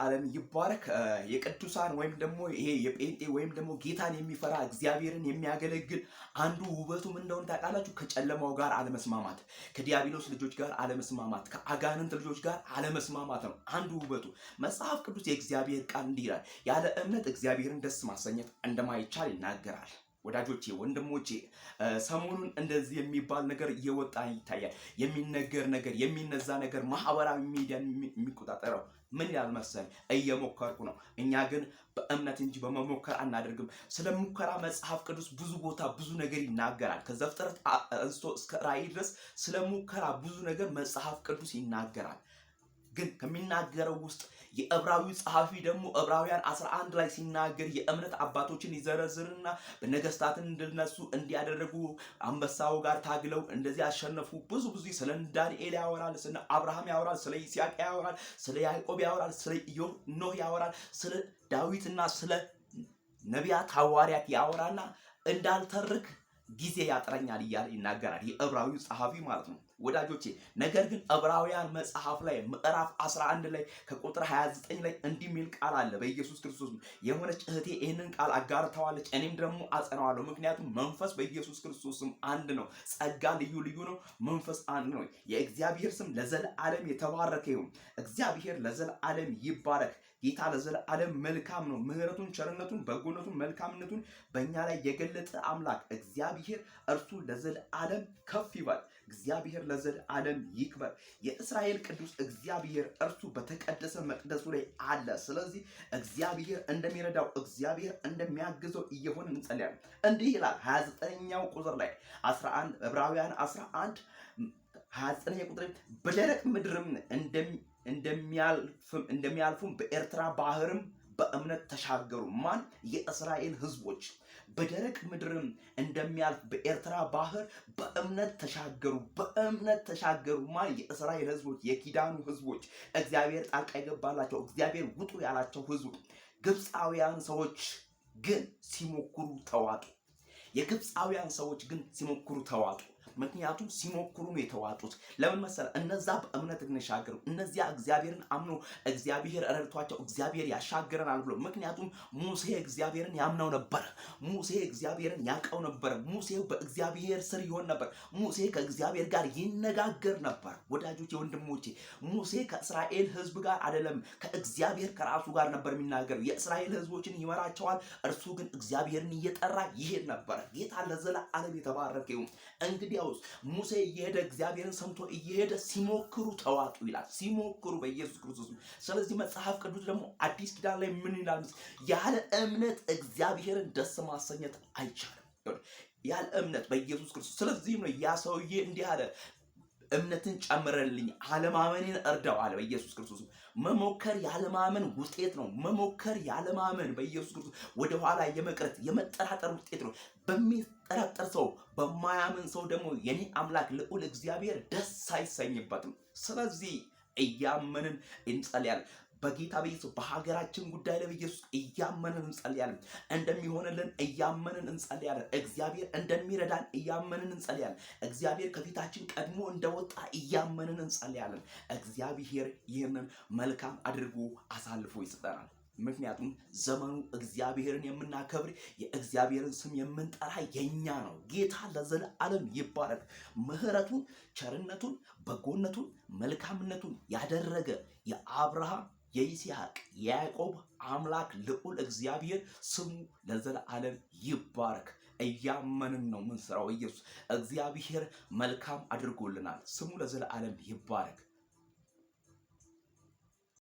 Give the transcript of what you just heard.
ለዘላለም ይባረክ። የቅዱሳን ወይም ደግሞ ይሄ የጴንጤ ወይም ደግሞ ጌታን የሚፈራ እግዚአብሔርን የሚያገለግል አንዱ ውበቱ ምን እንደሆነ ታውቃላችሁ? ከጨለማው ጋር አለመስማማት፣ ከዲያብሎስ ልጆች ጋር አለመስማማት፣ ከአጋንንት ልጆች ጋር አለመስማማት ነው አንዱ ውበቱ። መጽሐፍ ቅዱስ የእግዚአብሔር ቃል እንዲህ ይላል፣ ያለ እምነት እግዚአብሔርን ደስ ማሰኘት እንደማይቻል ይናገራል። ወዳጆቼ ወንድሞቼ፣ ሰሞኑን እንደዚህ የሚባል ነገር እየወጣ ይታያል። የሚነገር ነገር የሚነዛ ነገር ማህበራዊ ሚዲያ የሚቆጣጠረው ምን ይላል መሰል? እየሞከርኩ ነው። እኛ ግን በእምነት እንጂ በመሞከር አናደርግም። ስለ ሙከራ መጽሐፍ ቅዱስ ብዙ ቦታ ብዙ ነገር ይናገራል። ከዘፍጥረት አንስቶ እስከ ራእይ ድረስ ስለ ሙከራ ብዙ ነገር መጽሐፍ ቅዱስ ይናገራል። ግን ከሚናገረው ውስጥ የዕብራዊ ጸሐፊ ደግሞ ዕብራውያን 11 ላይ ሲናገር የእምነት አባቶችን ይዘረዝርና በነገስታትን እንደነሱ እንዲያደርጉ አንበሳው ጋር ታግለው እንደዚህ ያሸነፉ ብዙ ስለ ዳንኤል ያወራል፣ ስለ አብርሃም ያወራል፣ ስለ ይስሐቅ ያወራል፣ ስለ ያዕቆብ ያወራል፣ ስለ ኖህ ያወራል፣ ስለ ዳዊትና ስለ ነቢያት ሐዋርያት ያወራና እንዳልተርክ ጊዜ ያጥረኛል እያለ ይናገራል፣ የዕብራዊው ጸሐፊ ማለት ነው ወዳጆቼ። ነገር ግን ዕብራውያን መጽሐፍ ላይ ምዕራፍ 11 ላይ ከቁጥር 29 ላይ እንዲህ የሚል ቃል አለ። በኢየሱስ ክርስቶስ የሆነች እህቴ ይህንን ቃል አጋርተዋለች፣ እኔም ደግሞ አጸናዋለሁ። ምክንያቱም መንፈስ በኢየሱስ ክርስቶስም አንድ ነው፣ ጸጋ ልዩ ልዩ ነው፣ መንፈስ አንድ ነው። የእግዚአብሔር ስም ለዘለዓለም የተባረከ ይሁን። እግዚአብሔር ለዘለዓለም ይባረክ። ጌታ ለዘለዓለም መልካም ነው። ምሕረቱን፣ ቸርነቱን፣ በጎነቱን፣ መልካምነቱን በእኛ ላይ የገለጠ አምላክ እግዚአብሔር እርሱ ለዘለዓለም ከፍ ይበል። እግዚአብሔር ለዘለዓለም ይክበር። የእስራኤል ቅዱስ እግዚአብሔር እርሱ በተቀደሰ መቅደሱ ላይ አለ። ስለዚህ እግዚአብሔር እንደሚረዳው እግዚአብሔር እንደሚያግዘው እየሆነ እንጸልያለን። እንዲህ ይላል 29ኛው ቁጥር ላይ 11 ዕብራውያን 11 29ኛው ቁጥር በደረቅ ምድርም እንደሚያልፉም በኤርትራ ባህርም በእምነት ተሻገሩ። ማን? የእስራኤል ህዝቦች በደረቅ ምድርም እንደሚያልፍ በኤርትራ ባህር በእምነት ተሻገሩ። በእምነት ተሻገሩ። ማን? የእስራኤል ህዝቦች፣ የኪዳኑ ህዝቦች፣ እግዚአብሔር ጣልቃ የገባላቸው፣ እግዚአብሔር ውጡ ያላቸው ህዝቡ። ግብፃውያን ሰዎች ግን ሲሞክሩ ተዋጡ። የግብፃውያን ሰዎች ግን ሲሞክሩ ተዋጡ። ምክንያቱም ሲሞክሩ ነው የተዋጡት። ለምን መሰለ? እነዛ በእምነት እንሻገሩ፣ እነዚያ እግዚአብሔርን አምኖ እግዚአብሔር ረድቷቸው እግዚአብሔር ያሻገረናል ብሎ። ምክንያቱም ሙሴ እግዚአብሔርን ያምነው ነበር። ሙሴ እግዚአብሔርን ያውቀው ነበር። ሙሴ በእግዚአብሔር ስር ይሆን ነበር። ሙሴ ከእግዚአብሔር ጋር ይነጋገር ነበር። ወዳጆቼ ወንድሞቼ፣ ሙሴ ከእስራኤል ህዝብ ጋር አይደለም ከእግዚአብሔር ከራሱ ጋር ነበር የሚናገር። የእስራኤል ህዝቦችን ይመራቸዋል፣ እርሱ ግን እግዚአብሔርን እየጠራ ይሄድ ነበር። ጌታ ለዘለዓለም የተባረከ ይሁን። እንግዲህ ሙሴ እየሄደ እግዚአብሔርን ሰምቶ እየሄደ ሲሞክሩ ተዋጡ ይላል። ሲሞክሩ በኢየሱስ ክርስቶስ። ስለዚህ መጽሐፍ ቅዱስ ደግሞ አዲስ ኪዳን ላይ ምን ይላል? ያለ እምነት እግዚአብሔርን ደስ ማሰኘት አይቻልም። ያለ እምነት በኢየሱስ ክርስቶስ። ስለዚህም ነው ያ ሰውዬ እንዲህ አለ፣ እምነትን ጨምረልኝ አለማመኔን እርዳው አለ በኢየሱስ ክርስቶስ። መሞከር ያለማመን ውጤት ነው። መሞከር ያለማመን በኢየሱስ ክርስቶስ ወደኋላ የመቅረት የመጠራጠር ውጤት ነው። በሚጠራጠር ሰው በማያምን ሰው ደግሞ የኔ አምላክ ልዑል እግዚአብሔር ደስ አይሰኝበትም። ስለዚህ እያመንን እንጸልያለን። በጌታ በኢየሱስ በሀገራችን ጉዳይ ላይ በኢየሱስ እያመንን እንጸልያለን። እንደሚሆንልን እያመንን እንጸልያለን። እግዚአብሔር እንደሚረዳን እያመንን እንጸልያለን። እግዚአብሔር ከፊታችን ቀድሞ እንደወጣ እያመንን እንጸልያለን። እግዚአብሔር ይህንን መልካም አድርጎ አሳልፎ ይሰጠናል። ምክንያቱም ዘመኑ እግዚአብሔርን የምናከብር የእግዚአብሔርን ስም የምንጠራ የኛ ነው። ጌታ ለዘለዓለም ይባረክ። ምሕረቱን፣ ቸርነቱን፣ በጎነቱን፣ መልካምነቱን ያደረገ የአብርሃም የይስሐቅ የያዕቆብ አምላክ ልዑል እግዚአብሔር ስሙ ለዘለዓለም ይባረክ። እያመንን ነው ምን ስራው ኢየሱስ እግዚአብሔር መልካም አድርጎልናል። ስሙ ለዘለዓለም ይባረክ።